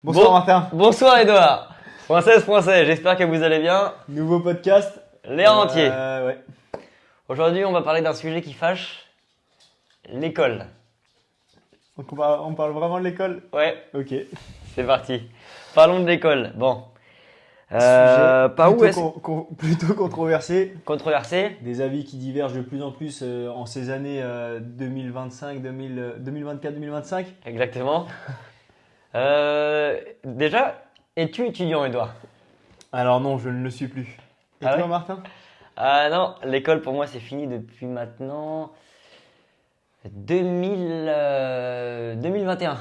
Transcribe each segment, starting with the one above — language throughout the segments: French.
Bonsoir Martin, Bonsoir Edouard. Français, j'espère que vous allez bien. nouveau podcast. Les rentiers. Ouais. Aujourd'hui, on va parler d'un sujet qui fâche, l'école. Donc on parle vraiment de l'école. Ouais, Ok. c'est parti. Parlons de l'école. Bon. Sujet Par où plutôt, est-ce plutôt controversé. controversé? Des avis qui divergent de plus en plus en ces années 2025, 2024, 2025. Exactement. Déjà, es-tu étudiant, Edouard? Alors non, je ne le suis plus. Et Ah toi ouais? Martin? Ah non, l'école pour moi c'est fini depuis maintenant 2021.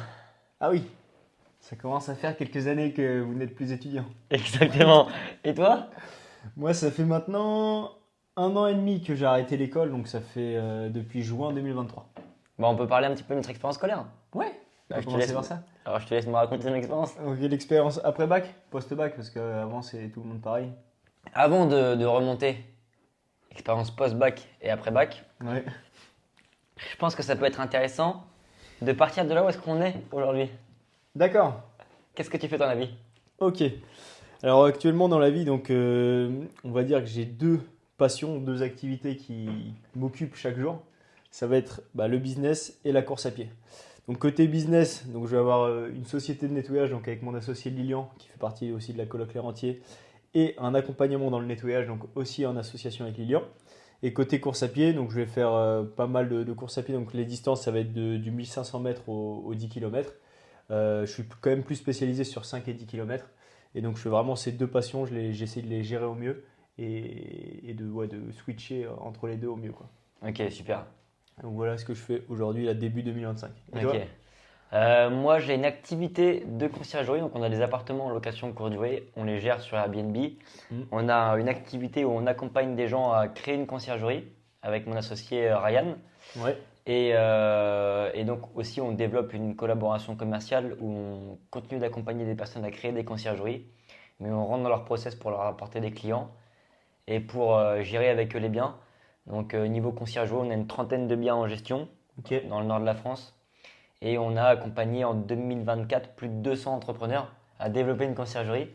Ah oui, ça commence à faire quelques années que vous n'êtes plus étudiant. Exactement. Et toi? Moi, ça fait maintenant 1 an et demi que j'ai arrêté l'école, donc ça fait depuis juin 2023. Bon, on peut parler un petit peu de notre expérience scolaire. Ouais, on Bah, peut je te commencer laisse. par ça. Alors, je te laisse me raconter ton expérience. Ok, l'expérience après bac, post-bac, parce qu'avant c'est tout le monde pareil. Avant de remonter, expérience post-bac et après-bac, Ouais. je pense que ça peut être intéressant de partir de là où est-ce qu'on est aujourd'hui. D'accord. Qu'est-ce que tu fais dans la vie? Ok. Alors actuellement dans la vie, donc on va dire que j'ai deux passions, deux activités qui m'occupent chaque jour. Ça va être le business et la course à pied. Donc côté business, donc je vais avoir une société de nettoyage donc avec mon associé Lilian qui fait partie aussi de la coloc Les Rentiers et un accompagnement dans le nettoyage donc aussi en association avec Lilian. Et côté course à pied, donc je vais faire pas mal de courses à pied. Donc les distances, ça va être du 1500 mètres au 10 km. Je suis quand même plus spécialisé sur 5 et 10 km. Et donc je fais vraiment ces deux passions, j'essaie de les gérer au mieux et de switcher entre les deux au mieux, quoi. Ok, super. Donc voilà ce que je fais aujourd'hui, à début 2025. Et toi? Ok. Moi, j'ai une activité de conciergerie. Donc, on a des appartements en location courte durée. On les gère sur Airbnb. Mm. On a une activité où on accompagne des gens à créer une conciergerie avec mon associé Ryan. Ouais, Et donc aussi, on développe une collaboration commerciale où on continue d'accompagner des personnes à créer des conciergeries, mais on rentre dans leur process pour leur apporter des clients et pour gérer avec eux les biens. Donc niveau conciergerie, on a une trentaine de biens en gestion ok. dans le nord de la France et on a accompagné en 2024 plus de 200 entrepreneurs à développer une conciergerie.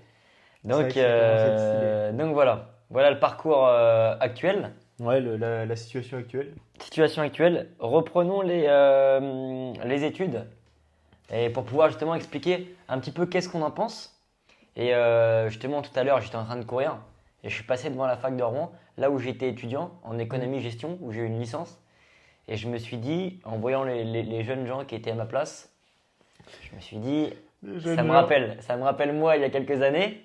C'est vrai Donc, que ça commence à être stylé. donc voilà le parcours actuel. Ouais, la situation actuelle. Situation actuelle, reprenons les études et pour pouvoir justement expliquer un petit peu qu'est-ce qu'on en pense. Et justement, tout à l'heure, j'étais en train de courir et je suis passé devant la fac de Rouen, là où j'étais étudiant en économie-gestion, où j'ai eu une licence. Et je me suis dit, en voyant les jeunes gens qui étaient à ma place, je me suis dit, ça me rappelle moi il y a quelques années.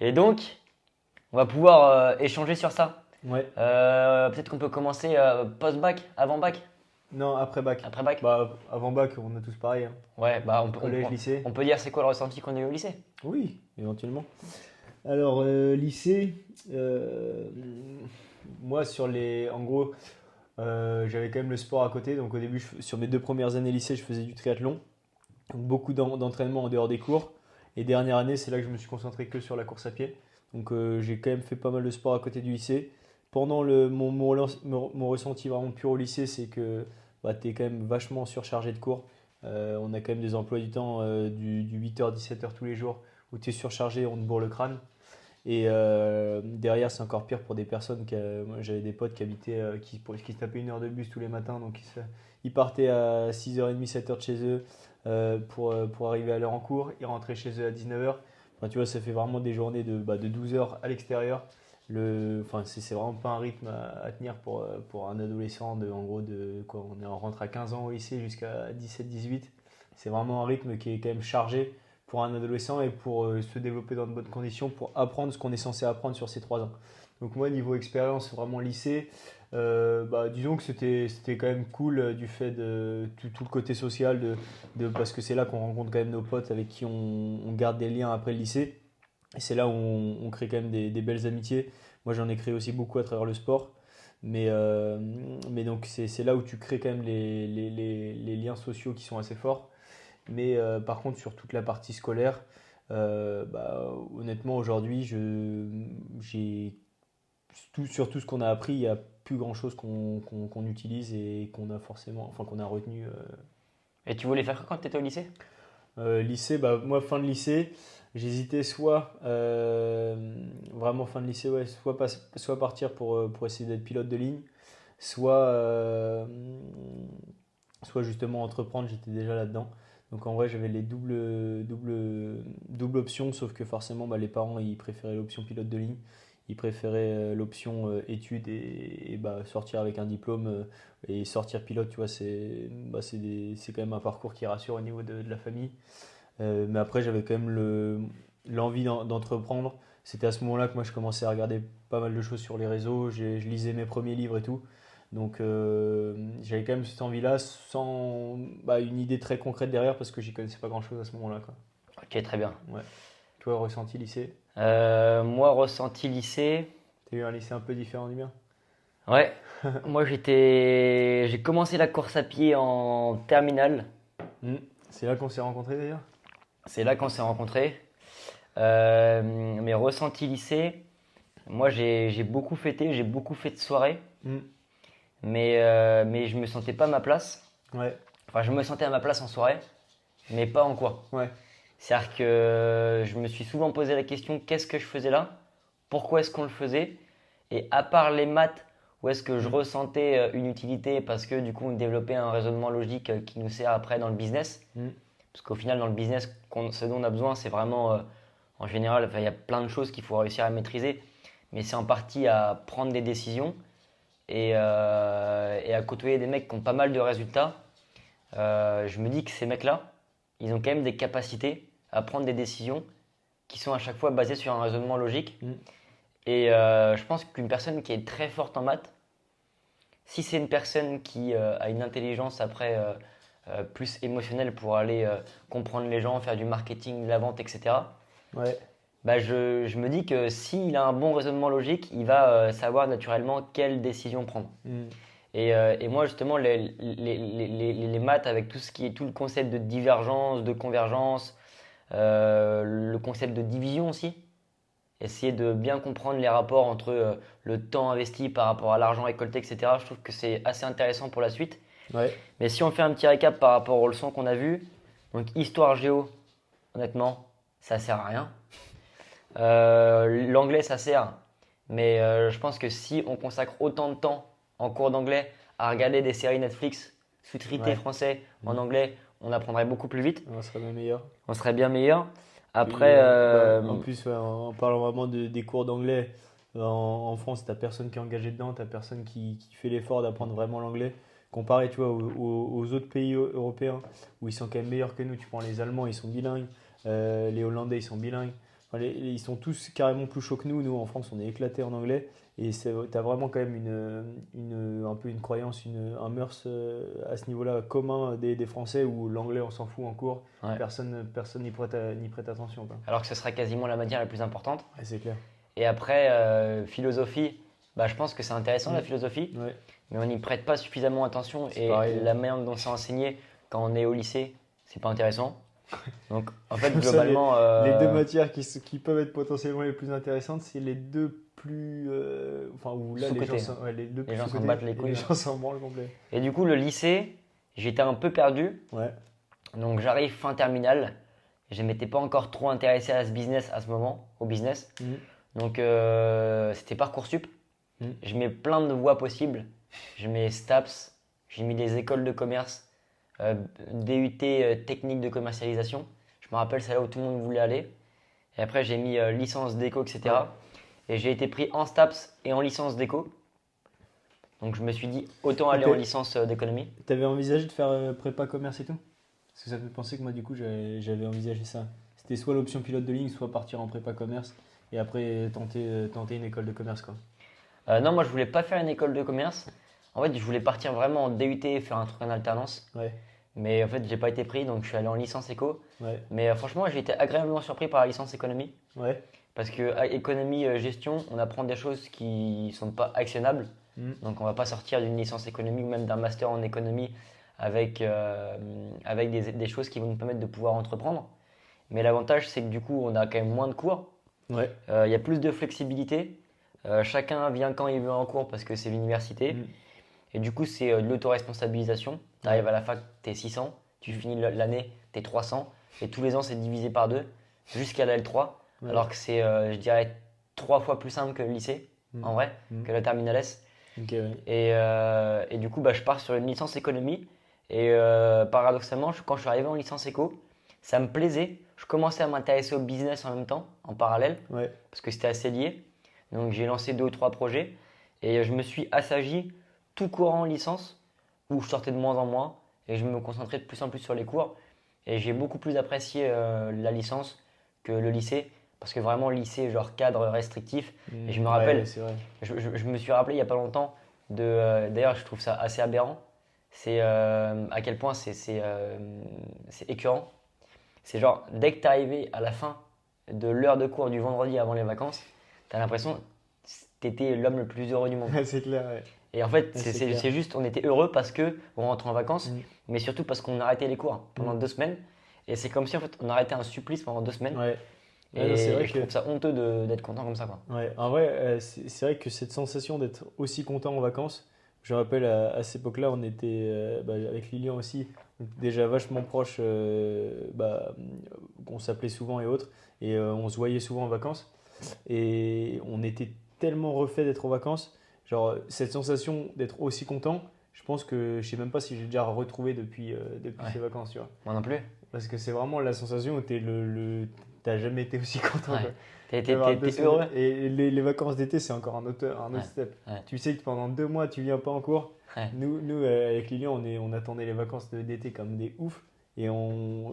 Et donc, on va pouvoir échanger sur ça. Ouais. Peut-être qu'on peut commencer post-bac, avant-bac, Non, après bac. après-bac. Avant bac, on a tous pareil, hein. Ouais, bah on peut, Collège, lycée. on peut dire c'est quoi le ressenti qu'on a eu au lycée. Oui, éventuellement. Alors, lycée, moi en gros, j'avais quand même le sport à côté. Donc au début, sur mes 2 premières années lycée, je faisais du triathlon. Donc beaucoup d'entraînement en dehors des cours. Et dernière année, c'est là que je me suis concentré que sur la course à pied. Donc j'ai quand même fait pas mal de sport à côté du lycée. Pendant mon ressenti vraiment pur au lycée, c'est que tu es quand même vachement surchargé de cours. On a quand même des emplois du temps du 8h-17h tous les jours où tu es surchargé, on te bourre le crâne. Et derrière, c'est encore pire pour des personnes moi, j'avais des potes qui habitaient, qui se tapaient 1 heure de bus tous les matins, donc ils partaient à 6h30, 7h de chez eux pour arriver à l'heure en cours, ils rentraient chez eux à 19h. Enfin, tu vois, ça fait vraiment des journées de 12 heures à l'extérieur. Enfin, c'est vraiment pas un rythme à tenir pour un adolescent en gros quoi, on rentre à 15 ans au lycée jusqu'à 17-18. C'est vraiment un rythme qui est quand même chargé pour un adolescent et pour se développer dans de bonnes conditions, pour apprendre ce qu'on est censé apprendre sur ces 3 ans. Donc moi, niveau expérience, vraiment lycée, disons que c'était quand même cool du fait de tout le côté social, parce que c'est là qu'on rencontre quand même nos potes avec qui on garde des liens après le lycée. Et c'est là où on crée quand même des belles amitiés. Moi, j'en ai créé aussi beaucoup à travers le sport. Mais donc, c'est là où tu crées quand même les liens sociaux qui sont assez forts. Mais par contre, sur toute la partie scolaire, honnêtement, aujourd'hui, sur tout ce qu'on a appris, il n'y a plus grand-chose qu'on utilise et qu'on a forcément, enfin qu'on a retenu. Et tu voulais faire quoi quand tu étais au lycée? Lycée, bah, moi, fin de lycée, j'hésitais soit, vraiment fin de lycée, ouais, soit partir pour essayer d'être pilote de ligne, soit, soit justement entreprendre, j'étais déjà là-dedans. Donc en vrai, j'avais les double options, sauf que forcément, bah, les parents, ils préféraient l'option pilote de ligne. Ils préféraient l'option études bah, sortir avec un diplôme et sortir pilote, tu vois, c'est quand même un parcours qui rassure au niveau de la famille. Mais après, j'avais quand même l'envie d'entreprendre. C'était à ce moment-là que moi, je commençais à regarder pas mal de choses sur les réseaux. Je lisais mes premiers livres et tout. Donc, j'avais quand même cette envie-là sans bah, une idée très concrète derrière parce que j'y connaissais pas grand-chose à ce moment-là, quoi. Ok, très bien. Ouais. Toi, ressenti lycée? Moi, ressenti lycée. T'as eu un lycée un peu différent du mien? Ouais, moi j'ai commencé la course à pied en terminale. Hmm. C'est là qu'on s'est rencontrés d'ailleurs? C'est là qu'on s'est rencontrés. Mes ressentis lycée, moi j'ai beaucoup fêté, j'ai beaucoup fait de soirées, Hmm. mais je me sentais pas à ma place. Ouais, Enfin, je me sentais à ma place en soirée, mais pas en cours. ouais. C'est-à-dire que je me suis souvent posé la question, qu'est-ce que je faisais là? Pourquoi est-ce qu'on le faisait? Et à part les maths, où est-ce que je Hmm. ressentais une utilité parce que du coup on développait un raisonnement logique qui nous sert après dans le business. Hmm. Parce qu'au final dans le business, ce dont on a besoin, c'est vraiment, en général, enfin, il y a plein de choses qu'il faut réussir à maîtriser, mais c'est en partie à prendre des décisions et à côtoyer des mecs qui ont pas mal de résultats. Je me dis que ces mecs-là, ils ont quand même des capacités à prendre des décisions qui sont à chaque fois basées sur un raisonnement logique. Hmm. Et je pense qu'une personne qui est très forte en maths, si c'est une personne qui a une intelligence après plus émotionnelle pour aller comprendre les gens, faire du marketing, de la vente, etc., Ouais. bah je me dis que s'il a un bon raisonnement logique, il va savoir naturellement quelle décision prendre. Hmm. Et moi, justement, les maths avec tout ce qui est tout le concept de divergence, de convergence, le concept de division aussi, essayer de bien comprendre les rapports entre le temps investi par rapport à l'argent récolté, etc. Je trouve que c'est assez intéressant pour la suite. Ouais. Mais si on fait un petit récap par rapport aux leçons qu'on a vues, donc histoire géo, honnêtement, ça sert à rien. L'anglais, ça sert, mais je pense que si on consacre autant de temps en cours d'anglais à regarder des séries Netflix sous-titrées Ouais. français en anglais, on apprendrait beaucoup plus vite, On serait bien meilleur. on serait bien meilleur. Puis, Après, en plus, ouais, en parlant vraiment des cours d'anglais, en France, t'as personne qui est engagé dedans, t'as personne qui fait l'effort d'apprendre vraiment l'anglais. Comparé, tu vois, aux autres pays européens où ils sont quand même meilleurs que nous. Tu prends les Allemands, ils sont bilingues. Les Hollandais, ils sont bilingues. Enfin, ils sont tous carrément plus chauds que nous. Nous, en France, on est éclatés en anglais. Et t'as vraiment quand même un peu une croyance, un mœurs à ce niveau-là commun des Français où l'anglais, on s'en fout en cours. ouais. Personne n'y prête attention, quoi. Alors que ce sera quasiment la matière la plus importante. Ouais, c'est clair. Et après, philosophie, bah, je pense que c'est intéressant la philosophie, Ouais, mais on n'y prête pas suffisamment attention. c'est Et pareil. la manière dont c'est enseigné quand on est au lycée, c'est pas intéressant. Donc en fait, Comme ça, globalement, les deux matières qui peuvent être potentiellement les plus intéressantes, c'est les deux plus. Enfin, où là, les gens Sous-cotés. sont, ouais, les deux Les plus gens s'en sous-cotés, battent les et couilles, les hein. gens s'en branlent complet. Et du coup, le lycée, j'étais un peu perdu. Ouais. Donc j'arrive fin terminale. Je ne m'étais pas encore trop intéressé à ce business à ce moment, au business. Mhm. Donc c'était Parcoursup. Mhm. Je mets plein de voies possibles. Je mets STAPS, j'ai mis des écoles de commerce, DUT technique de commercialisation. Je me rappelle, c'est là où tout le monde voulait aller. Et après, j'ai mis licence d'éco, etc. Et j'ai été pris en STAPS et en licence d'éco. Donc je me suis dit, autant aller en licence d'économie. T'avais envisagé de faire prépa commerce et tout? Parce que ça me fait penser que moi, du coup, j'avais envisagé ça. C'était soit l'option pilote de ligne, soit partir en prépa commerce et après tenter une école de commerce, quoi. Non, moi je voulais pas faire une école de commerce. En fait, je voulais partir vraiment en DUT et faire un truc en alternance. Ouais, Mais en fait, j'ai pas été pris, donc je suis allé en licence éco. ouais, Mais franchement, j'ai été agréablement surpris par la licence économie. ouais. Parce que à économie, gestion, on apprend des choses qui sont pas actionnables. Mhm. Donc on va pas sortir d'une licence économie ou même d'un master en économie avec des choses qui vont nous permettre de pouvoir entreprendre. Mais l'avantage, c'est que du coup, on a quand même moins de cours. Ouais. Il y a plus de flexibilité. Chacun vient quand il veut en cours parce que c'est l'université. Mhm. Et du coup, c'est de l'autoresponsabilisation. Tu arrives à la fac, tu es 600. Tu finis l'année, tu es 300. et tous les ans c'est divisé par 2 jusqu'à la L3, Ouais. alors que c'est, je dirais, 3 fois plus simple que le lycée, en vrai, que la terminale S. Ok, ouais. Et du coup, bah, je pars sur une licence économie. Et paradoxalement, quand je suis arrivé en licence éco, ça me plaisait. Je commençais à m'intéresser au business en même temps, en parallèle, Ouais. parce que c'était assez lié. Donc j'ai lancé 2 ou 3 projets. Et je me suis assagi tout courant en licence, où je sortais de moins en moins. Et je me concentrais de plus en plus sur les cours. Et j'ai beaucoup plus apprécié la licence que le lycée. Parce que vraiment, le lycée, genre cadre restrictif. Et je me rappelle, Ouais, c'est vrai. je me suis rappelé il n'y a pas longtemps d'ailleurs, je trouve ça assez aberrant. C'est à quel point c'est écœurant. C'est genre, dès que tu es arrivé à la fin de l'heure de cours du vendredi avant les vacances, tu as l'impression que tu étais l'homme le plus heureux du monde. Ouais, c'est clair, ouais. Et en fait, C'est clair. c'est juste, on était heureux parce que on rentre en vacances, Mm. mais surtout parce qu'on arrêtait les cours pendant Mm. 2 semaines. Et c'est comme si en fait, on arrêtait un supplice pendant 2 semaines. Ouais. Et, Ouais, non, c'est vrai je que trouve ça honteux d'être content comme ça, quoi. ouais, en vrai, c'est vrai que cette sensation d'être aussi content en vacances, je me rappelle à cette époque-là, on était avec Lilian aussi, on était déjà vachement proches, on s'appelait souvent et autres, et on se voyait souvent en vacances, et on était tellement refait d'être en vacances, genre cette sensation d'être aussi content, je pense que je sais même pas si j'ai déjà retrouvé depuis Ouais. ces vacances, tu vois. Moi non plus. Parce que c'est vraiment la sensation où t'as jamais été aussi content, Ouais. quoi. T'es D'avoir deux t'es heureux. semaines. Et les vacances d'été, c'est encore un autre Ouais. step. Ouais. Tu sais que pendant 2 mois, tu viens pas en cours. Ouais. Nous avec Lilian, on attendait les vacances d'été comme des oufs. Et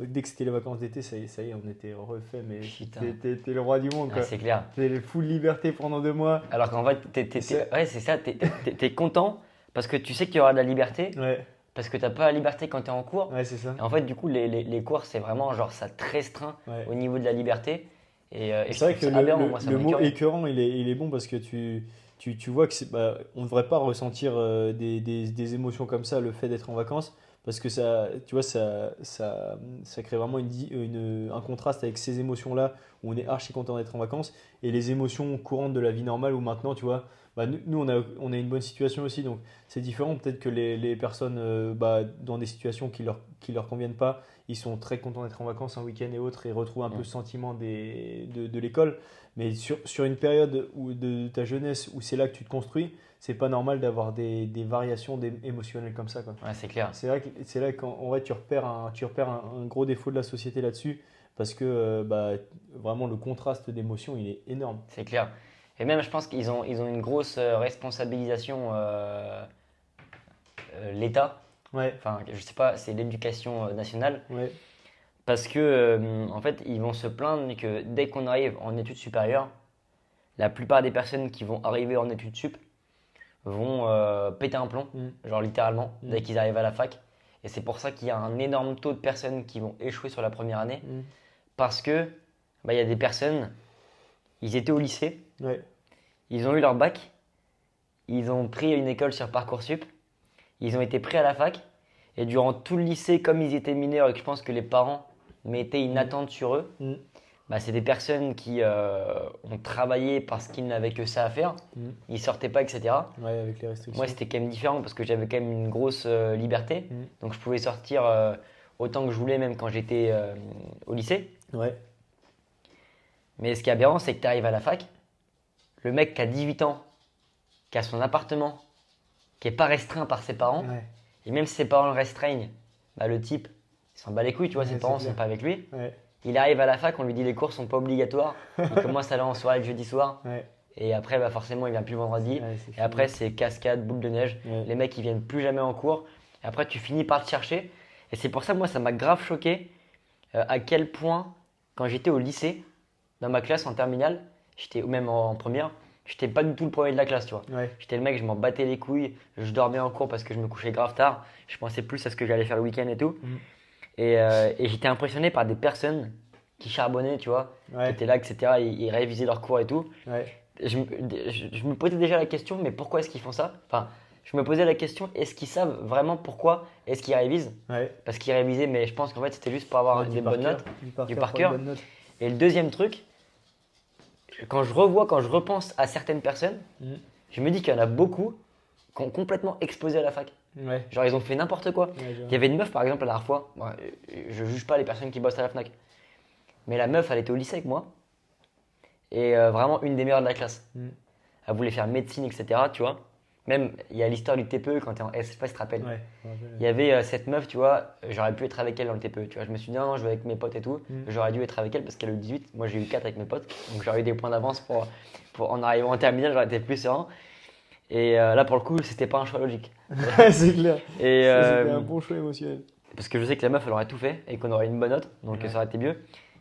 dès que c'était les vacances d'été, ça y est, on était refait. Mais Putain. t'es le roi du monde, Ouais, quoi. c'est clair. T'es le full liberté pendant 2 mois. Alors qu'en fait, C'est- ouais, c'est ça, t'es content parce que tu sais qu'il y aura de la liberté, Ouais, parce que t'as pas la liberté quand t'es en cours. ouais, c'est ça. Et en fait, du coup, les cours, c'est vraiment genre ça te restreint Ouais. au niveau de la liberté. Et je C'est vrai trouve que ça aberrant, moi, ça le m'a mot écœuré. écœurant, il est bon parce que tu vois que on ne devrait pas ressentir des émotions comme ça, le fait d'être en vacances, parce que ça, tu vois, ça crée vraiment un contraste avec ces émotions-là où on est archi content d'être en vacances et les émotions courantes de la vie normale où maintenant, tu vois, nous on a une bonne situation aussi, donc c'est différent. Peut-être que les personnes dans des situations qui leur conviennent pas, ils sont très contents d'être en vacances un week-end et autres et retrouvent un peu Mm. ce sentiment de l'école. Mais sur une période de ta jeunesse où c'est là que tu te construis, c'est pas normal d'avoir des variations émotionnelles comme ça, quoi. Ouais, c'est clair. C'est là qu'en vrai tu repères un gros défaut de la société là-dessus parce que vraiment le contraste d'émotions il est énorme. C'est clair. Et même, je pense ils ont une grosse responsabilisation, l'État. Ouais, Enfin, je sais pas, c'est l'éducation nationale. ouais, Parce que, en fait, ils vont se plaindre que dès qu'on arrive en études supérieures, la plupart des personnes qui vont arriver en études sup vont péter un plomb, mm, genre littéralement, Mm. dès qu'ils arrivent à la fac. Et c'est pour ça qu'il y a un énorme taux de personnes qui vont échouer sur la première année. mm, Parce que, bah, il y a des personnes, ils étaient au lycée, ouais, ils ont eu leur bac, ils ont pris une école sur Parcoursup, ils ont été pris à la fac, et durant tout le lycée, comme ils étaient mineurs et que je pense que les parents mettaient une attente sur eux, mm, bah, c'est des personnes qui ont travaillé parce qu'ils n'avaient que ça à faire, mm, ils sortaient pas, etc. ouais, avec les restrictions. Moi, c'était quand même différent parce que j'avais quand même une grosse liberté, Mm. donc je pouvais sortir autant que je voulais, même quand j'étais au lycée. Ouais, Mais ce qui est aberrant, c'est que tu arrives à la fac, le mec qui a 18 ans, qui a son appartement, qui n'est pas restreint par ses parents, ouais, et même si ses parents le restreignent, bah, le type, il s'en bat les couilles, tu vois, Ouais, ses c'est parents ne clair. sont pas avec lui. ouais, Il arrive à la fac, on lui dit les cours sont pas obligatoires, il commence à aller en soirée le jeudi soir, ouais, et après, bah, forcément, il vient plus le vendredi. ouais, c'est Et fini. après, c'est cascade, boule de neige. Ouais. Les mecs, ils viennent plus jamais en cours. Et après, tu finis par te chercher. Et c'est pour ça, moi, ça m'a grave choqué à quel point, quand j'étais au lycée, dans ma classe en terminale, ou même en première, j'étais pas du tout le premier de la classe, tu vois. Ouais, J'étais le mec, je m'en battais les couilles. Je dormais en cours parce que je me couchais grave tard. Je pensais plus à ce que j'allais faire le week-end et tout. Mm. Et j'étais impressionné par des personnes qui charbonnaient, tu vois, qui ouais, étaient là, etc. Ils révisaient leurs cours et tout. ouais, Je me posais déjà la question, mais pourquoi est-ce qu'ils font ça? Enfin, je me posais la question, est-ce qu'ils savent vraiment pourquoi est-ce qu'ils révisent? ouais. Parce qu'ils révisaient, mais je pense qu'en fait, c'était juste pour avoir Ouais, des bonnes notes. du par par cœur. bonne note. Et le deuxième truc, quand je repense à certaines personnes, Mm. je me dis qu'il y en a beaucoup qui ont complètement explosé à la fac. Ouais. Genre, ils ont fait n'importe quoi. Ouais, je vois. Il y avait une meuf, par exemple, la dernière fois. Bon, je juge pas les personnes qui bossent à la Fnac. Mais la meuf, elle était au lycée avec moi. Et vraiment une des meilleures de la classe. Mm. Elle voulait faire médecine, etc. Tu vois. Même, il y a l'histoire du TPE quand t'es en S, je sais pas si tu te rappelles. Ouais, je me rappelle. Il y avait cette meuf, tu vois, j'aurais pu être avec elle dans le TPE. Tu vois. Je me suis dit, non, non, je vais avec mes potes et tout. Mm. J'aurais dû être avec elle parce qu'elle a eu 18. Moi, j'ai eu 4 avec mes potes. Donc, j'aurais eu des points d'avance en arrivant en terminale, j'aurais été plus serein. Et là, pour le coup, c'était pas un choix logique. C'est clair. Et, C'était un bon choix émotionnel. parce que je sais que la meuf, elle aurait tout fait et qu'on aurait une bonne note. Donc, Ouais. ça aurait été mieux.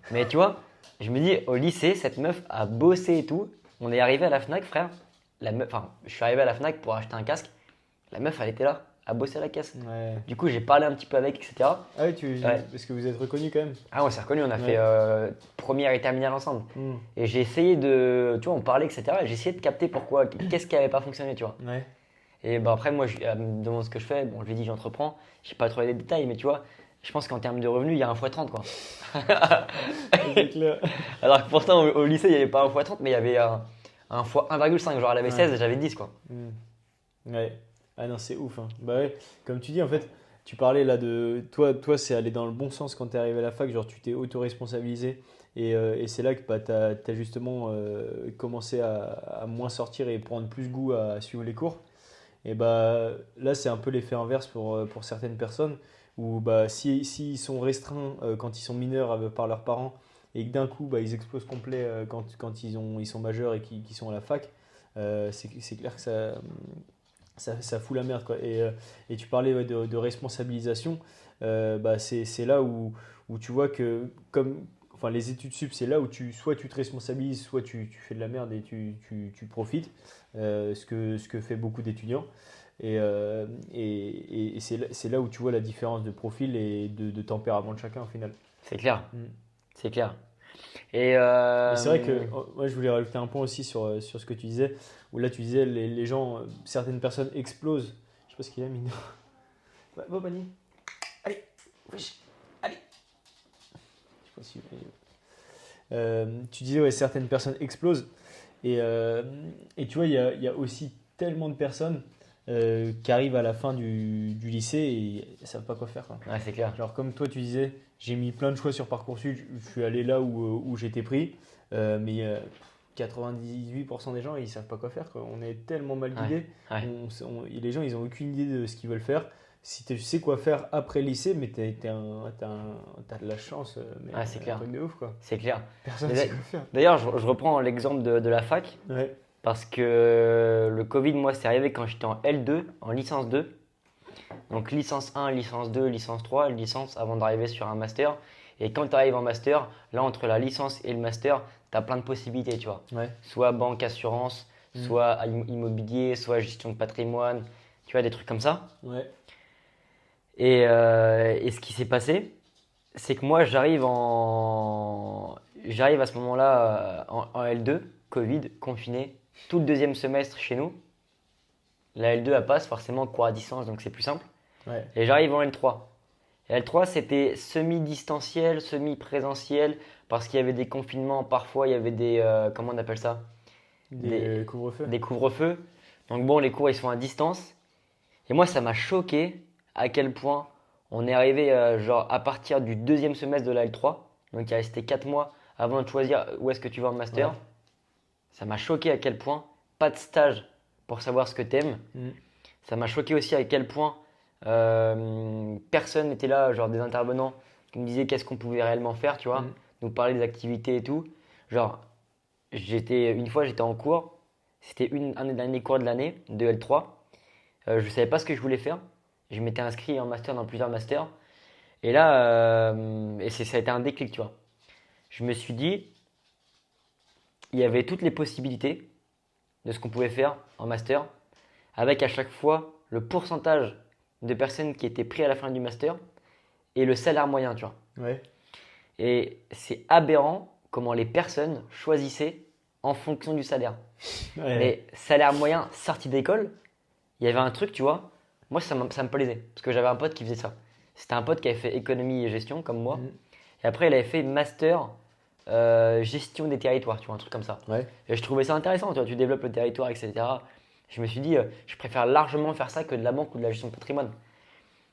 Mais tu vois, je me dis, au lycée, cette meuf a bossé et tout. On est arrivé à la Fnac, frère. Enfin, je suis arrivé à la Fnac pour acheter un casque. La meuf, elle était là, à bosser à la caisse. Ouais. Du coup, j'ai parlé un petit peu avec, etc. Ah ouais, Ouais. parce que vous êtes reconnus quand même. Ah, on s'est reconnus, on a Ouais. fait première et terminale ensemble. Mm. Et j'ai essayé de. Tu vois, on parlait, etc. Et j'ai essayé de capter pourquoi, qu'est-ce qui n'avait pas fonctionné, tu vois. Ouais. Et bah, après, moi, elle me demande ce que je fais. Bon, je lui ai dit, j'entreprends. Je sais pas trop les détails, mais tu vois, je pense qu'en termes de revenus, il y a un x30, quoi. C'est clair. Alors que pourtant, au lycée, il n'y avait pas un x30, mais il y avait un x 1,5. Genre, elle avait Ouais. 16 et j'avais 10, quoi. Mm. Ouais. Ah non, c'est ouf, hein. Bah ouais, comme tu dis, en fait, tu parlais là de. Toi c'est aller dans le bon sens quand t'es arrivé à la fac, genre tu t'es auto-responsabilisé. Et c'est là que bah, t'as justement commencé à moins sortir et prendre plus goût à suivre les cours. Et bah là, c'est un peu l'effet inverse pour certaines personnes où bah, si sont restreints quand ils sont mineurs par leurs parents et que d'un coup bah, ils explosent complet quand ils sont majeurs et qu'ils sont à la fac, c'est clair que ça fout la merde, quoi. Et tu parlais ouais, de responsabilisation. Bah, c'est là où tu vois que, comme, enfin, les études sup, c'est là où soit tu te responsabilises, soit tu fais de la merde et tu profites, ce que fait beaucoup d'étudiants. Et c'est là où tu vois la différence de profil et de tempérament de chacun au final. C'est clair, Mm. c'est clair. Et Mais c'est vrai que moi je voulais rajouter un point aussi sur ce que tu disais, où là tu disais les gens, certaines personnes explosent. Je sais pas ce qu'il a mis. Va panier. Allez, wesh, allez. Je sais pas si. Tu disais ouais certaines personnes explosent et tu vois il y a aussi tellement de personnes qui arrivent à la fin du lycée et ils savent pas quoi faire, quoi. ouais, c'est clair. Genre comme toi tu disais, j'ai mis plein de choix sur Parcoursup, je suis allé là où j'étais pris, mais 98% des gens ils savent pas quoi faire, quoi. On est tellement mal Ouais, guidés, ouais. les gens ils ont aucune idée de ce qu'ils veulent faire. Si tu sais quoi faire après le lycée, mais t'as de la chance, mais Ouais, c'est un clair. truc de ouf, quoi. C'est clair. Personne Mais sait quoi faire. D'ailleurs, je reprends l'exemple de la fac Ouais, parce que le Covid, moi, c'est arrivé quand j'étais en L2, en licence 2. Donc licence 1, licence 2, licence 3, licence avant d'arriver sur un master. Et quand tu arrives en master, là, entre la licence et le master, tu as plein de possibilités, tu vois. ouais. Soit banque, assurance, Mm. soit immobilier, soit gestion de patrimoine, tu vois, des trucs comme ça. Ouais. Et ce qui s'est passé, c'est que moi, j'arrive à ce moment-là en L2, Covid, confiné, tout le deuxième semestre chez nous. La L2, elle passe forcément cours à distance, donc c'est plus simple. Ouais. Et j'arrive en L3. Et L3, c'était semi-distanciel, semi-présentiel, parce qu'il y avait des confinements, parfois il y avait comment on appelle ça? Des couvre-feux. Des couvre-feux. Donc bon, les cours, ils sont à distance. Et moi, ça m'a choqué à quel point on est arrivé genre à partir du deuxième semestre de la L3. Donc il a resté 4 mois avant de choisir où est-ce que tu vas en master. Ouais. Ça m'a choqué à quel point pas de stage pour savoir ce que t'aimes. Mm. Ça m'a choqué aussi à quel point personne n'était là, genre des intervenants qui me disaient qu'est-ce qu'on pouvait réellement faire, tu vois, Mm. nous parler des activités et tout. Genre, une fois j'étais en cours, c'était un des derniers cours de l'année, de L3. Je ne savais pas ce que je voulais faire. Je m'étais inscrit en master dans plusieurs masters. Et là, ça a été un déclic, tu vois. Je me suis dit, il y avait toutes les possibilités de ce qu'on pouvait faire en master, avec à chaque fois le pourcentage de personnes qui étaient prises à la fin du master et le salaire moyen, tu vois. Ouais. Et c'est aberrant comment les personnes choisissaient en fonction du salaire. Ouais. Mais salaire moyen sorti d'école, il y avait un truc, tu vois, moi ça me plaisait, parce que j'avais un pote qui faisait ça. C'était un pote qui avait fait économie et gestion, comme moi, Mm. et après il avait fait master gestion des territoires, tu vois, un truc comme ça. Ouais. Et je trouvais ça intéressant, tu vois, tu développes le territoire, etc. Je me suis dit, je préfère largement faire ça que de la banque ou de la gestion de patrimoine.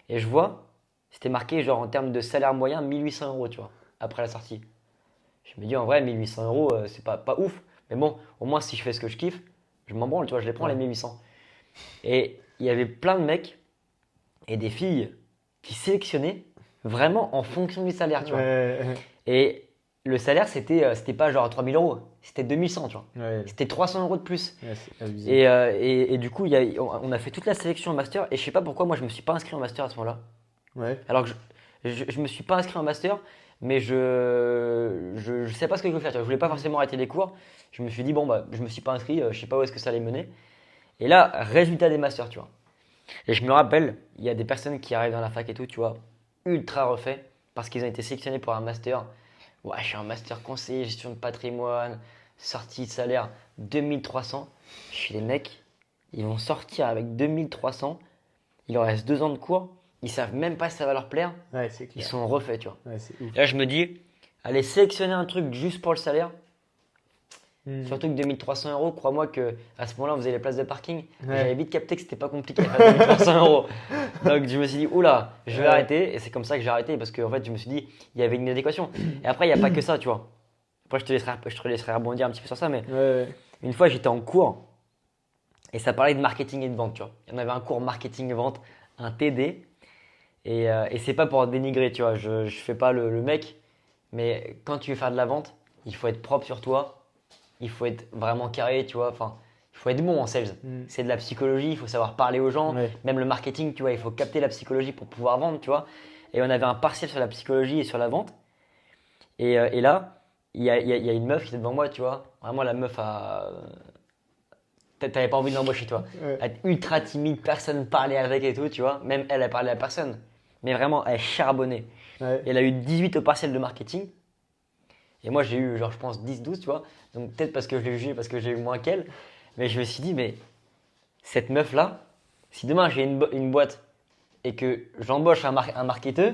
Et je vois, c'était marqué genre en termes de salaire moyen 1800 euros, tu vois, après la sortie. Je me dis en vrai, 1800 euros, c'est pas ouf. Mais bon, au moins si je fais ce que je kiffe, je m'en branle, tu vois, je les prends les Ouais. 1800. Et il y avait plein de mecs et des filles qui sélectionnaient vraiment en fonction du salaire, tu vois. Ouais, Et le salaire, c'était pas genre 3000 euros, c'était 2100, tu vois. ouais, C'était 300 euros de plus. ouais, c'est abusé. Et du coup, on a fait toute la sélection en master. Et je sais pas pourquoi, moi, je me suis pas inscrit en master à ce moment-là. Ouais, Alors que je me suis pas inscrit en master, mais je sais pas ce que je veux faire. Tu vois. Je voulais pas forcément arrêter les cours. Je me suis dit, bon, bah, je me suis pas inscrit, je sais pas où est-ce que ça allait mener. Et là, résultat des masters, tu vois. Et je me rappelle, il y a des personnes qui arrivent dans la fac et tout, tu vois, ultra refait, parce qu'ils ont été sélectionnés pour un master. Ouais, je suis un master conseiller, gestion de patrimoine, sortie de salaire 2300. Je suis les mecs, ils vont sortir avec 2300. Il leur reste 2 ans de cours. Ils savent même pas si ça va leur plaire. ouais, c'est Ils clair. sont refaits, tu vois. Ouais, c'est ouf. Et là, je me dis, aller sélectionner un truc juste pour le salaire, Hmm. surtout que 2300 euros, crois-moi que à ce moment-là, on faisait les places de parking. Ouais. J'avais vite capté que c'était pas compliqué à faire 2300 euros. Donc, je me suis dit, oula, je vais Ouais. arrêter. Et c'est comme ça que j'ai arrêté parce qu'en fait, je me suis dit, il y avait une adéquation. Et après, il n'y a pas que ça, tu vois. Après, je te laisserai rebondir un petit peu sur ça, mais Ouais, une fois, j'étais en cours et ça parlait de marketing et de vente, tu vois. Il y en avait un cours marketing et vente, un TD. Et c'est pas pour dénigrer, tu vois. Je fais pas le mec, mais quand tu veux faire de la vente, il faut être propre sur toi. Il faut être vraiment carré, tu vois. Enfin, il faut être bon en sales. Mm. C'est de la psychologie, il faut savoir parler aux gens. Ouais. Même le marketing, tu vois, il faut capter la psychologie pour pouvoir vendre, tu vois. Et on avait un partiel sur la psychologie et sur la vente. Et là, il y a une meuf qui était devant moi, tu vois. Vraiment, la meuf a. T'avais pas envie de l'embaucher, toi. Ouais. Elle est ultra timide, personne parlait avec et tout, tu vois. Même elle, elle parlait à personne. Mais vraiment, elle charbonnait. Ouais. Et elle a eu 18 au partiel de marketing. Et moi, j'ai eu, genre, je pense, 10-12, tu vois. Donc, peut-être parce que je l'ai jugé, parce que j'ai eu moins qu'elle. Mais je me suis dit, mais cette meuf-là, si demain j'ai une boîte et que j'embauche un marketeur,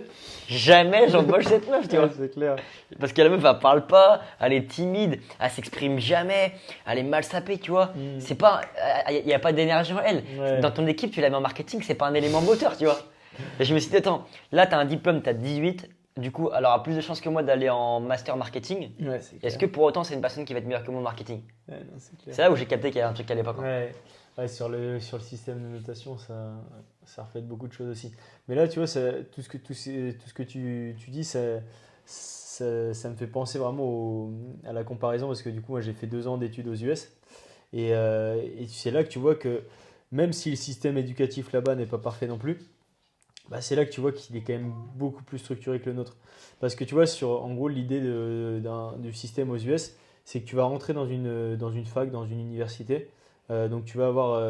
jamais j'embauche cette meuf, tu vois. Ouais, c'est clair. Parce que la meuf, elle parle pas, elle est timide, elle s'exprime jamais, elle est mal sapée, tu vois. Mm. C'est pas, il n'y a pas d'énergie en elle. Ouais. Dans ton équipe, tu la mets en marketing, c'est pas un élément moteur, tu vois. Et je me suis dit, attends, là, tu as un diplôme, tu as 18, du coup, elle aura plus de chances que moi d'aller en master marketing. Ouais, c'est clair. Est-ce que pour autant, c'est une personne qui va être meilleure que moi en marketing? Ouais, non, c'est clair. C'est là où j'ai capté qu'il y avait un truc à l'époque. Hein. Ouais. Ouais, sur le système de notation, ça reflète beaucoup de choses aussi. Mais là, tu vois, tout ce que tu dis, ça me fait penser vraiment à la comparaison parce que du coup, moi, j'ai fait 2 ans d'études aux US. Et c'est là que tu vois que même si le système éducatif là-bas n'est pas parfait non plus, bah, c'est là que tu vois qu'il est quand même beaucoup plus structuré que le nôtre. Parce que tu vois, en gros, l'idée du système aux US, c'est que tu vas rentrer dans une fac, dans une université. Donc tu vas avoir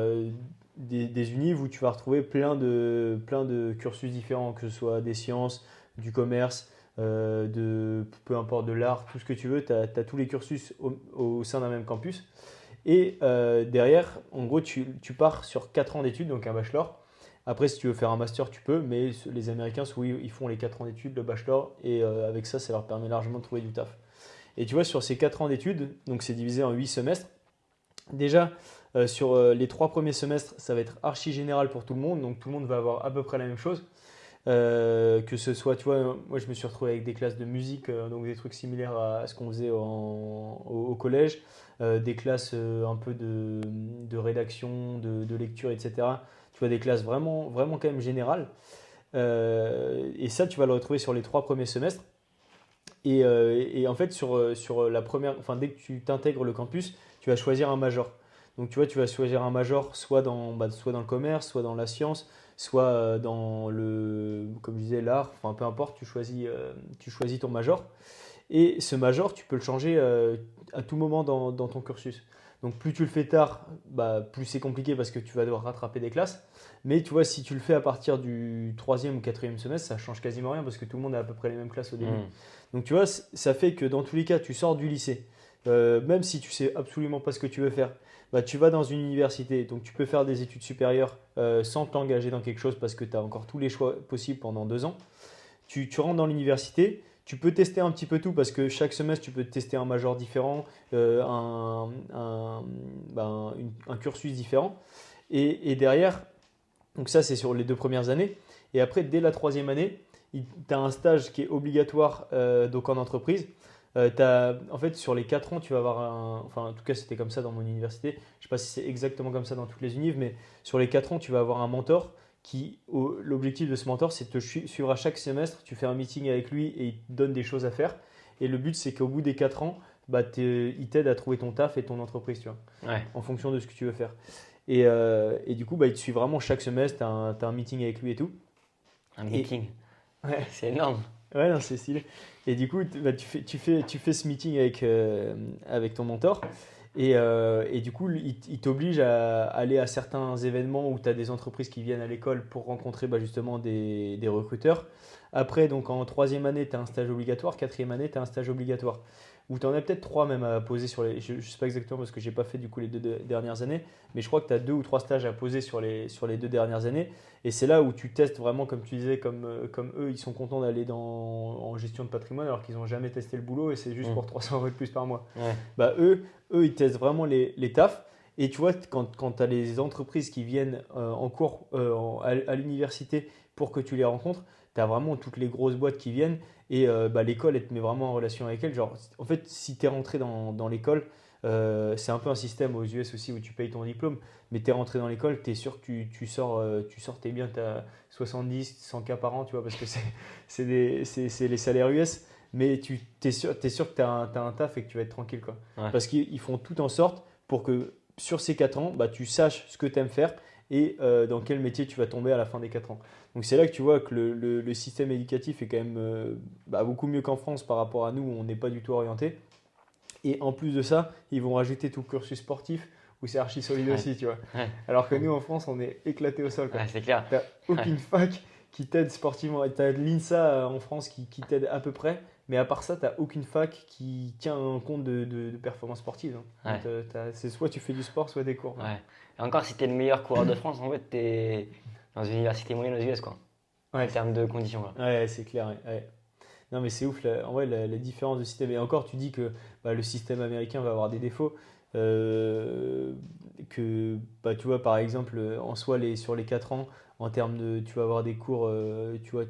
des unives où tu vas retrouver plein de cursus différents, que ce soit des sciences, du commerce, peu importe, de l'art, tout ce que tu veux. Tu as tous les cursus au sein d'un même campus. Et derrière, en gros, tu pars sur 4 ans d'études, donc un bachelor. Après, si tu veux faire un master, tu peux, mais les Américains, oui, ils font les 4 ans d'études, le bachelor, et avec ça, ça leur permet largement de trouver du taf. Et tu vois, sur ces 4 ans d'études, donc c'est divisé en 8 semestres, déjà, sur les 3 premiers semestres, ça va être archi général pour tout le monde, donc tout le monde va avoir à peu près la même chose. Que ce soit, tu vois, moi je me suis retrouvé avec des classes de musique, donc des trucs similaires à ce qu'on faisait au collège, des classes un peu de rédaction, de lecture, etc. Tu vois, des classes vraiment, vraiment quand même générales. Et ça, tu vas le retrouver sur les 3 premiers semestres. Et en fait, sur la première, enfin, dès que tu t'intègres le campus, tu vas choisir un major. Donc, tu vois, tu vas choisir un major soit dans le commerce, soit dans la science, soit dans comme je disais, l'art, enfin, peu importe, tu choisis ton major. Et ce major, tu peux le changer à tout moment dans ton cursus. Donc, plus tu le fais tard, bah, plus c'est compliqué parce que tu vas devoir rattraper des classes. Mais tu vois, si tu le fais à partir du troisième ou quatrième semestre, ça change quasiment rien parce que tout le monde a à peu près les mêmes classes au début. Mm. Donc tu vois, ça fait que dans tous les cas, tu sors du lycée, même si tu sais absolument pas ce que tu veux faire, bah, tu vas dans une université, donc tu peux faire des études supérieures sans t'engager dans quelque chose parce que tu as encore tous les choix possibles pendant 2 ans. Tu rentres dans l'université, tu peux tester un petit peu tout parce que chaque semestre, tu peux tester un major différent, un cursus différent. Et derrière, donc ça, c'est sur les 2 premières années. Et après, dès la 3e année, tu as un stage qui est obligatoire donc en entreprise. En fait, sur les 4 ans, tu vas avoir enfin, en tout cas, c'était comme ça dans mon université. Je ne sais pas si c'est exactement comme ça dans toutes les unives, mais sur les 4 ans, tu vas avoir un mentor l'objectif de ce mentor, c'est de te suivre à chaque semestre. Tu fais un meeting avec lui et il te donne des choses à faire. Et le but, c'est qu'au bout des 4 ans, il t'aide à trouver ton taf et ton entreprise, tu vois, Ouais. en fonction de ce que tu veux faire. Et du coup, il te suit vraiment chaque semestre. Tu as un meeting avec lui et tout. Un meeting. Ouais. C'est énorme. Ouais, non, c'est stylé. Et du coup, tu fais ce meeting avec ton mentor. Et du coup, il t'oblige à aller à certains événements où tu as des entreprises qui viennent à l'école pour rencontrer justement des recruteurs. Après, donc en 3e année, tu as un stage obligatoire. 4e année, tu as un stage obligatoire. Ou tu en as peut-être 3 même à poser sur les. Je ne sais pas exactement parce que j'ai pas fait du coup les 2 dernières années. Mais je crois que tu as 2 ou 3 stages à poser sur les 2 dernières années. Et c'est là où tu testes vraiment, comme tu disais, comme eux, ils sont contents d'aller en gestion de patrimoine alors qu'ils n'ont jamais testé le boulot et c'est juste pour 300 € de plus par mois. Ouais. Eux, ils testent vraiment les tafs. Et tu vois, quand tu as les entreprises qui viennent en cours à l'université pour que tu les rencontres, tu as vraiment toutes les grosses boîtes qui viennent. Et l'école, elle te met vraiment en relation avec elles. Genre, en fait, si tu es rentré dans l'école, c'est un peu un système aux US aussi où tu payes ton diplôme. Mais tu es rentré dans l'école, tu es sûr que tu sors tes biens, tu as 70, 100 k par an, tu vois, parce que c'est les salaires US. Mais tu es sûr que tu as un taf et que tu vas être tranquille, quoi. Ouais. Parce qu'ils font tout en sorte pour que sur ces 4 ans, tu saches ce que tu aimes faire et dans quel métier tu vas tomber à la fin des 4 ans. Donc c'est là que tu vois que le système éducatif est quand même beaucoup mieux qu'en France par rapport à nous où on n'est pas du tout orienté. Et en plus de ça, ils vont rajouter tout le cursus sportif où c'est archi solide aussi, tu vois. Ouais. Alors que nous en France, on est éclaté au sol, quoi. Ouais, c'est clair. T'as aucune fac qui t'aide sportivement. Et t'as l'INSA en France qui t'aide à peu près. Mais à part ça, t'as aucune fac qui tient un compte de performance sportive, hein. Ouais. Donc, c'est soit tu fais du sport, soit des cours. Ouais. Et encore, si t'es le meilleur coureur de France, en fait, t'es dans une université moyenne aux US, quoi. En Ouais, termes de conditions, quoi. ouais, c'est clair. Ouais. Non, mais c'est ouf, en vrai, la différence de système. Et encore, tu dis que le système américain va avoir des défauts. Que, tu vois, par exemple, en soi, sur les 4 ans, en termes de. Tu vas avoir des cours, tu vois,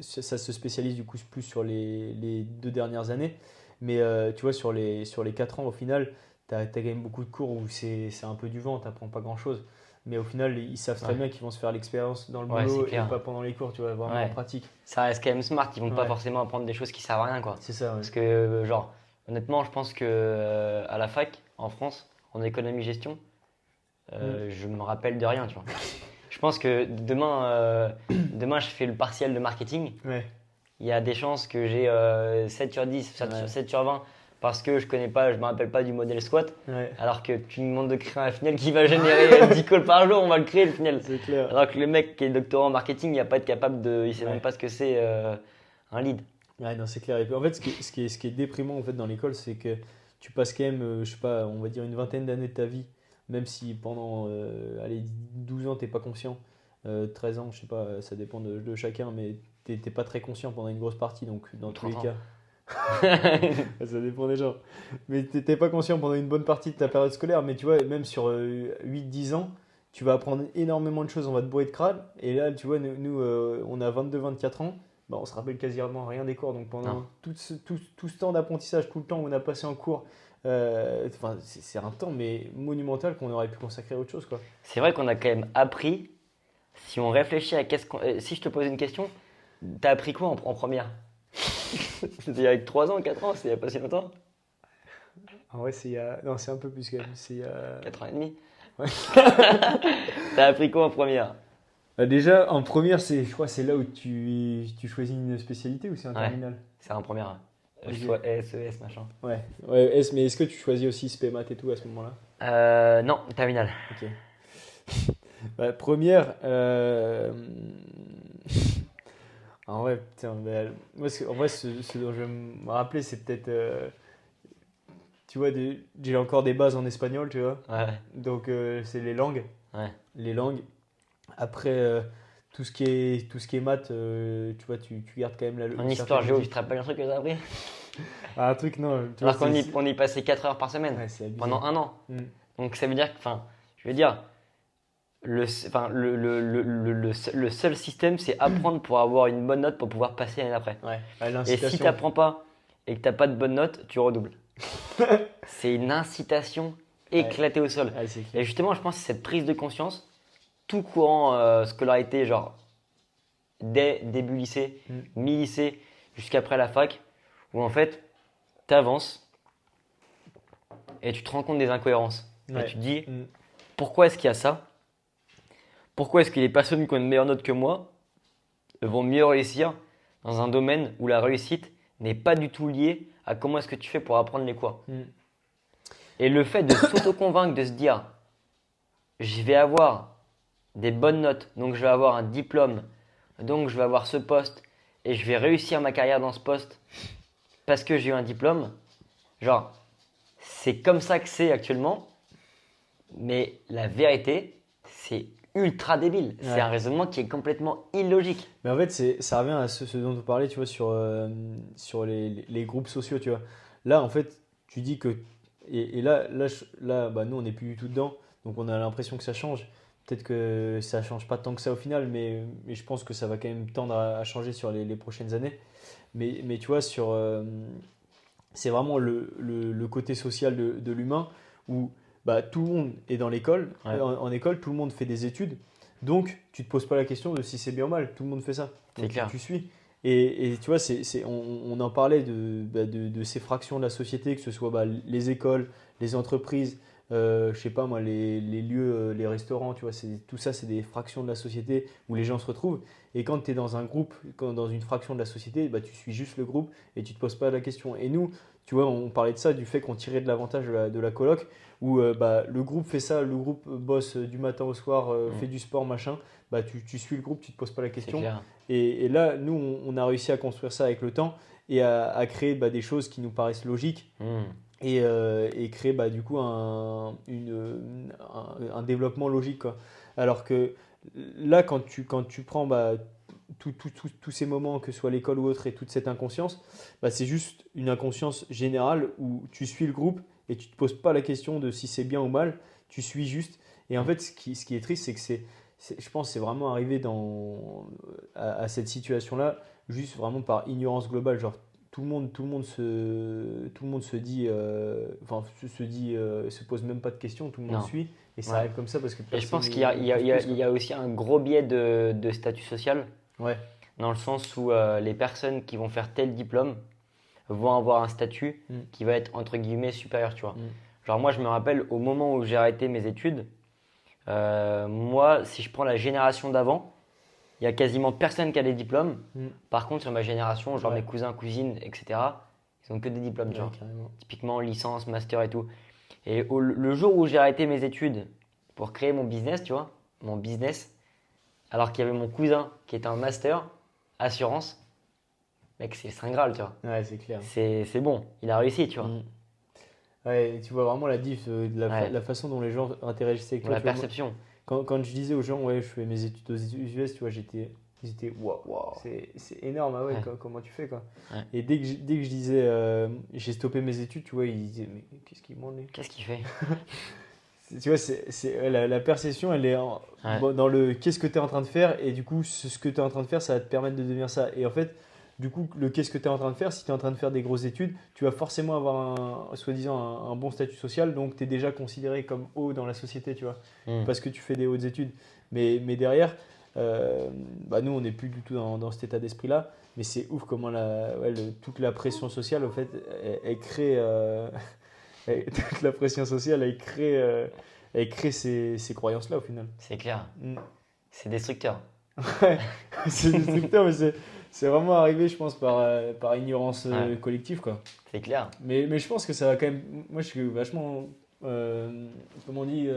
ça se spécialise du coup plus sur les 2 dernières années. Mais tu vois, sur les 4 ans, au final, tu as quand même beaucoup de cours où c'est un peu du vent, tu n'apprends pas grand-chose. Mais au final, ils savent très Ouais. bien qu'ils vont se faire l'expérience dans le Ouais, boulot c'est et clair. pas pendant les cours, tu vois, vraiment Ouais. en pratique. Ça reste quand même smart, ils vont pas Ouais. forcément apprendre des choses qui servent à rien, quoi. C'est ça, ouais. Parce que, genre, honnêtement, je pense que à la fac, en France, en économie-gestion, je me rappelle de rien, tu vois. Je pense que demain, je fais le partiel de marketing. Ouais. Il y a des chances que j'ai 7 sur 10, 7 Ouais. 7 sur 20, parce que je me rappelle pas du modèle squat. Ouais. Alors que tu me demandes de créer un funnel qui va générer 10 calls par jour, on va le créer le funnel. C'est clair. Alors que le mec qui est doctorant en marketing, il va pas être capable il sait Ouais. même pas ce que c'est un lead. Ouais, non, c'est clair. Et puis, en fait, ce qui est déprimant en fait, dans l'école, c'est que tu passes quand même, je sais pas, on va dire une vingtaine d'années de ta vie, même si pendant allez, 12 ans, t'es pas conscient, 13 ans, je sais pas, ça dépend de chacun, mais t'es pas très conscient pendant une grosse partie, donc dans tous les 30 ans. cas. Ça dépend des gens. Mais t'es pas conscient pendant une bonne partie de ta période scolaire, mais tu vois, même sur 8-10 ans, tu vas apprendre énormément de choses, on va te bourrer de crâne. Et là, tu vois, nous on a 22-24 ans, on se rappelle quasiment rien des cours. Donc pendant Non. tout ce temps d'apprentissage, tout le temps où on a passé en cours, c'est un temps mais monumental qu'on aurait pu consacrer à autre chose, quoi. C'est vrai qu'on a quand même appris, si on réfléchit à si je te posais une question, t'as appris quoi en première? C'était il y a 3 ans, 4 ans, c'était il y a pas si longtemps? En vrai, non, c'est un peu plus quand même. C'est il y a... 4 ans et demi. Ouais. T'as appris quoi en première? Déjà, en première, je crois que c'est là où tu choisis une spécialité ou c'est un Ouais. terminal? C'est en première. Ok. Choix S, ES, machin. Ouais, mais est-ce que tu choisis aussi spé maths et tout à ce moment-là? Non, terminale. Ok. Première, en vrai, putain, moi, en vrai, ce dont je vais me rappeler, c'est peut-être, tu vois, j'ai encore des bases en espagnol, tu vois, Ouais, donc c'est les langues. ouais. Les langues. Après, tout ce qui est maths, tu vois, tu gardes quand même la En histoire géo, tu te rappelles un truc que t'as appris? Un truc, non. Tu vois, Alors qu'on y passait 4 heures par semaine ouais, c'est abusé. pendant un an. Mm. Donc ça veut dire que, enfin, je veux dire, le seul système, c'est apprendre pour avoir une bonne note pour pouvoir passer l'année d'après. Ouais. Et si tu n'apprends pas et que tu n'as pas de bonne note, tu redoubles. C'est une incitation éclatée au sol. Ouais, c'est Et clair. justement, je pense que c'est cette prise de conscience, tout courant scolarité, genre dès début lycée, mi-lycée, jusqu'après la fac, où en fait, tu avances et tu te rends compte des incohérences. Ouais. Et tu te dis, Mm. pourquoi est-ce qu'il y a ça? Pourquoi est-ce que les personnes qui ont une meilleure note que moi vont mieux réussir dans un domaine où la réussite n'est pas du tout liée à comment est-ce que tu fais pour apprendre les cours? Mm. Et le fait de s'auto-convaincre, de se dire, je vais avoir des bonnes notes, donc je vais avoir un diplôme, donc je vais avoir ce poste, et je vais réussir ma carrière dans ce poste parce que j'ai eu un diplôme, genre, c'est comme ça que c'est actuellement, mais la vérité, c'est ultra débile. C'est Ouais. un raisonnement qui est complètement illogique. Mais en fait, ça revient à ce dont on parlait, tu vois, sur les groupes sociaux, tu vois. Là, en fait, tu dis que. Et là bah, nous, on n'est plus du tout dedans, donc on a l'impression que ça change. Peut-être que ça change pas tant que ça au final, mais je pense que ça va quand même tendre à changer sur les prochaines années. Mais tu vois, c'est vraiment le côté social de l'humain où bah, tout le monde est dans l'école. Ouais. En école, tout le monde fait des études. Donc, tu te poses pas la question de si c'est bien ou mal. Tout le monde fait ça. C'est Donc, clair. tu suis. Et tu vois, on en parlait de ces fractions de la société, que ce soit bah, les écoles, les entreprises, je sais pas moi, les lieux, les restaurants, tu vois, tout ça, c'est des fractions de la société où les gens se retrouvent. Et quand tu es dans un groupe, dans une fraction de la société, bah, tu suis juste le groupe et tu te poses pas la question. Et nous, tu vois, on parlait de ça, du fait qu'on tirait de l'avantage de la coloc, où bah, le groupe fait ça, le groupe bosse du matin au soir, fait du sport, machin. Bah, tu suis le groupe, tu te poses pas la C'est question. clair. Et là, nous, on a réussi à construire ça avec le temps et à créer bah, des choses qui nous paraissent logiques et créer bah, du coup un développement logique, quoi. Alors que là, quand tu prends bah, tous ces moments, que ce soit l'école ou autre, et toute cette inconscience, bah, c'est juste une inconscience générale où tu suis le groupe et tu ne te poses pas la question de si c'est bien ou mal, tu suis juste. Et en fait, ce qui est triste, c'est que je pense que c'est vraiment arrivé à cette situation-là, juste vraiment par ignorance globale. Genre, tout le monde se dit, enfin, se pose même pas de questions, tout le monde Non. suit. Et ça Ouais. arrive comme ça parce que Et je pense personne qu'il y a, n'y il y a- il y a- pense plus, il y a aussi un gros biais de statut social, quoi. Ouais, dans le sens où les personnes qui vont faire tel diplôme vont avoir un statut qui va être entre guillemets supérieur, tu vois. Genre moi, je me rappelle au moment où j'ai arrêté mes études, moi, si je prends la génération d'avant, il y a quasiment personne qui a des diplômes. Par contre, sur ma génération, genre Ouais. mes cousins, cousines, etc., ils ont que des diplômes, tu Ouais, vois. carrément. Typiquement licence, master et tout. Et le jour où j'ai arrêté mes études pour créer mon business, tu vois, mon business, alors qu'il y avait mon cousin qui était en master, assurance, mec, c'est le Saint Graal, tu vois. Ouais, c'est clair. C'est bon, il a réussi, tu vois. Ouais, et tu vois vraiment la diff, Ouais. la façon dont les gens interagissaient avec toi. La Tu vois, moi, perception. quand je disais aux gens, ouais, je fais mes études aux US, tu vois, ils étaient, waouh, c'est énorme, ah ouais, Ouais. comment tu fais, quoi. Ouais. Et dès que je disais, j'ai stoppé mes études, tu vois, ils disaient, mais qu'est-ce qu'il demande, lui? Qu'est-ce qu'il fait? Tu vois, la perception, elle est Ouais. dans le qu'est-ce que tu es en train de faire, et du coup, ce que tu es en train de faire, ça va te permettre de devenir ça. Et en fait, du coup, le qu'est-ce que tu es en train de faire, si tu es en train de faire des grosses études, tu vas forcément avoir soi-disant un bon statut social, donc tu es déjà considéré comme haut dans la société, tu vois, parce que tu fais des hautes études. Mais derrière, bah nous, on n'est plus du tout dans cet état d'esprit-là, mais c'est ouf comment toute la pression sociale, au fait, elle crée. Toute la pression sociale, elle crée ces croyances-là au final. C'est clair. Mm. C'est destructeur. Ouais, c'est destructeur, mais c'est vraiment arrivé, je pense, par ignorance Ouais. collective, quoi. C'est clair. Mais je pense que ça va quand même. Moi, je suis vachement. Comment on dit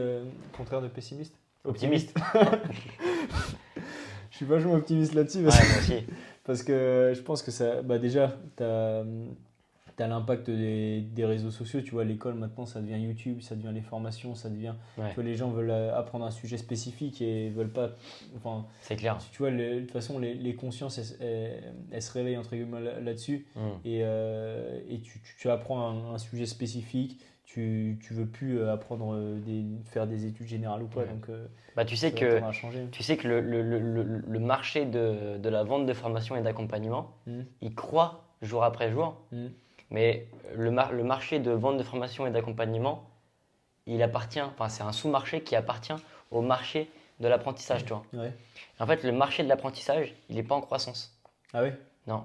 contraire de pessimiste? Optimiste. Je suis vachement optimiste là-dessus Ouais, moi aussi. parce que je pense que ça. Bah, déjà, tu as l'impact des réseaux sociaux. Tu vois, l'école maintenant, ça devient YouTube, ça devient les formations, ça devient. Ouais. Tu vois, les gens veulent apprendre un sujet spécifique et veulent pas. Enfin, C'est clair. tu vois, de toute façon, les consciences, elles se réveillent entre guillemets là-dessus. Et tu apprends un sujet spécifique. Tu veux plus apprendre faire des études générales ou quoi. Ouais. Donc, Bah, tu sais ça va que, tendre à changer. le marché de la vente de formation et d'accompagnement, Mm. il croît jour après jour. Mm. Mais le marché de vente de formation et d'accompagnement, c'est un sous-marché qui appartient au marché de l'apprentissage, tu vois. Ouais. En fait, le marché de l'apprentissage, il n'est pas en croissance. Ah ouais? Non.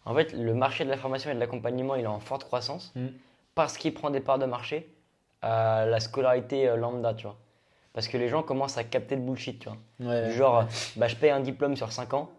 En fait, le marché de la formation et de l'accompagnement, il est en forte croissance Mm. parce qu'il prend des parts de marché à la scolarité lambda, tu vois. Parce que les gens commencent à capter le bullshit, tu vois. Ouais. Du genre, je paye un diplôme sur 5 ans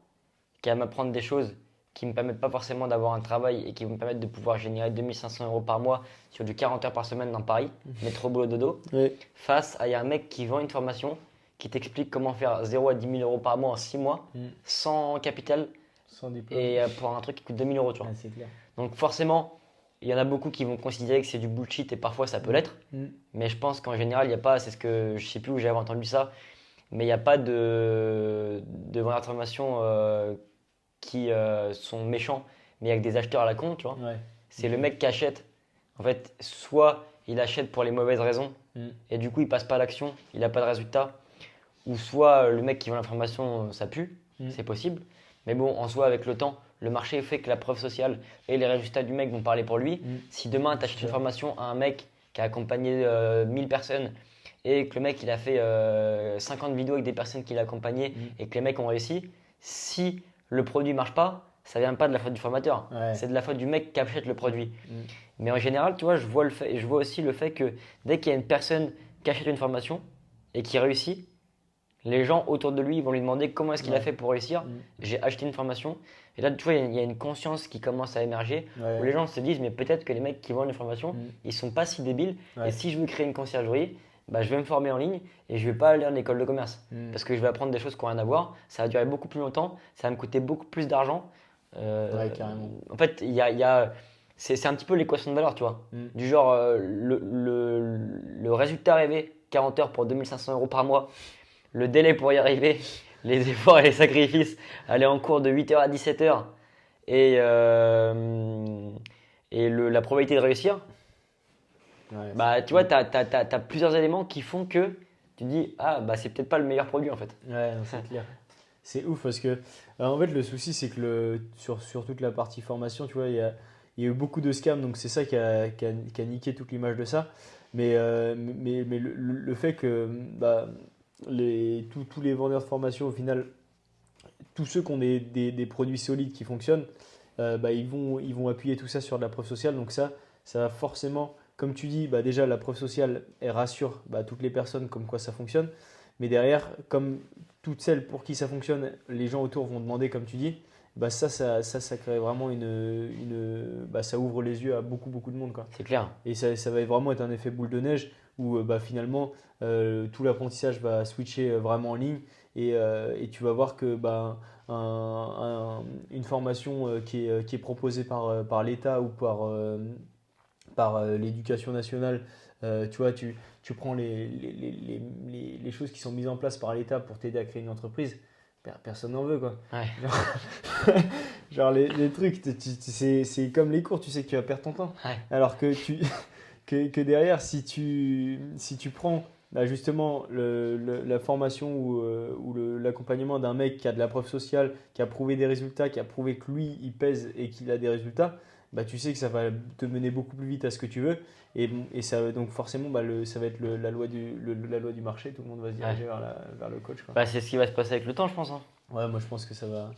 qui va m'apprendre des choses qui ne me permettent pas forcément d'avoir un travail et qui vont me permettre de pouvoir générer 2500 euros par mois sur du 40 heures par semaine dans Paris, métro boulot dodo, Ouais. face à un mec qui vend une formation qui t'explique comment faire 0 à 10 000 euros par mois en 6 mois, Mm. sans capital, Sans diplôme. et pour un truc qui coûte 2000 euros, tu vois. Ouais, c'est clair. Donc forcément, il y en a beaucoup qui vont considérer que c'est du bullshit et parfois ça peut l'être. Mm. Mais je pense qu'en général, il n'y a pas, c'est ce que je sais plus où j'avais entendu ça, mais il n'y a pas de vendeurs de formation qui sont méchants, mais avec des acheteurs à la con, tu vois. Ouais. C'est le mec qui achète. En fait, soit il achète pour les mauvaises raisons Mm. et du coup il passe pas à l'action, il n'a pas de résultat, ou soit le mec qui vend l'information, ça pue, Mm. c'est possible. Mais bon, en soi, avec le temps, le marché fait que la preuve sociale et les résultats du mec vont parler pour lui. Mm. Si demain tu achètes une formation à un mec qui a accompagné 1000 personnes et que le mec il a fait 50 vidéos avec des personnes qui l'ont accompagné et que les mecs ont réussi, si le produit marche pas, ça vient pas de la faute du formateur, Ouais. c'est de la faute du mec qui achète le produit. Mm. Mais en général, tu vois, je vois aussi le fait que dès qu'il y a une personne qui achète une formation et qui réussit, les gens autour de lui vont lui demander comment est-ce qu'il a Ouais. fait pour réussir. Mm. J'ai acheté une formation. Et là, tu vois, il y a une conscience qui commence à émerger Ouais. où les gens se disent, mais peut-être que les mecs qui vendent une formation, Mm. ils sont pas si débiles. Ouais. Et si je veux créer une conciergerie, je vais me former en ligne et je vais pas aller en école de commerce. Mm. Parce que je vais apprendre des choses qui n'ont rien à voir. Ça va durer beaucoup plus longtemps. Ça va me coûter beaucoup plus d'argent. Ouais, carrément. En fait, c'est un petit peu l'équation de valeur, tu vois. Mm. Du genre, le résultat rêvé, 40 heures pour 2500 euros par mois. Le délai pour y arriver, les efforts et les sacrifices, aller en cours de 8h à 17h et la probabilité de réussir, Ouais, tu vois, tu as plusieurs éléments qui font que tu dis, c'est peut-être pas le meilleur produit en fait. Ouais, non, c'est clair. C'est ouf parce que, en fait, le souci, c'est que sur toute la partie formation, tu vois, il y a eu beaucoup de scams, donc c'est ça qui a niqué toute l'image de ça. Mais le fait que tous les vendeurs de formation, au final, tous ceux qui ont des produits solides qui fonctionnent, ils vont appuyer tout ça sur de la preuve sociale. Donc ça va forcément, comme tu dis, déjà la preuve sociale, elle rassure toutes les personnes comme quoi ça fonctionne. Mais derrière, comme toutes celles pour qui ça fonctionne, les gens autour vont demander, comme tu dis, ça crée vraiment ça ouvre les yeux à beaucoup, beaucoup de monde, quoi. C'est clair. Et ça va vraiment être un effet boule de neige où finalement tout l'apprentissage va switcher vraiment en ligne et tu vas voir que une formation qui est proposée par l'État ou par l'éducation nationale, tu vois, tu prends les choses qui sont mises en place par l'État pour t'aider à créer une entreprise, personne n'en veut, quoi. Ouais. Genre les trucs, c'est comme les cours, tu sais que tu vas perdre ton temps. Ouais. Alors que derrière, si tu prends justement la formation ou l'accompagnement d'un mec qui a de la preuve sociale, qui a prouvé des résultats, qui a prouvé que lui, il pèse et qu'il a des résultats, tu sais que ça va te mener beaucoup plus vite à ce que tu veux. Et ça, donc forcément, ça va être la loi du marché, tout le monde va se diriger vers le coach, quoi. C'est ce qui va se passer avec le temps, je pense. Hein. Ouais, moi je pense que ça va.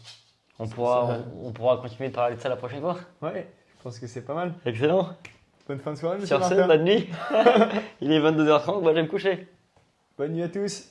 On pourra continuer de parler de ça la prochaine fois. Ouais, je pense que c'est pas mal. Excellent. Bonne fin de soirée, monsieur Sur ce, Martin. bonne nuit. Il est 22h30, moi je vais me coucher. Bonne nuit à tous.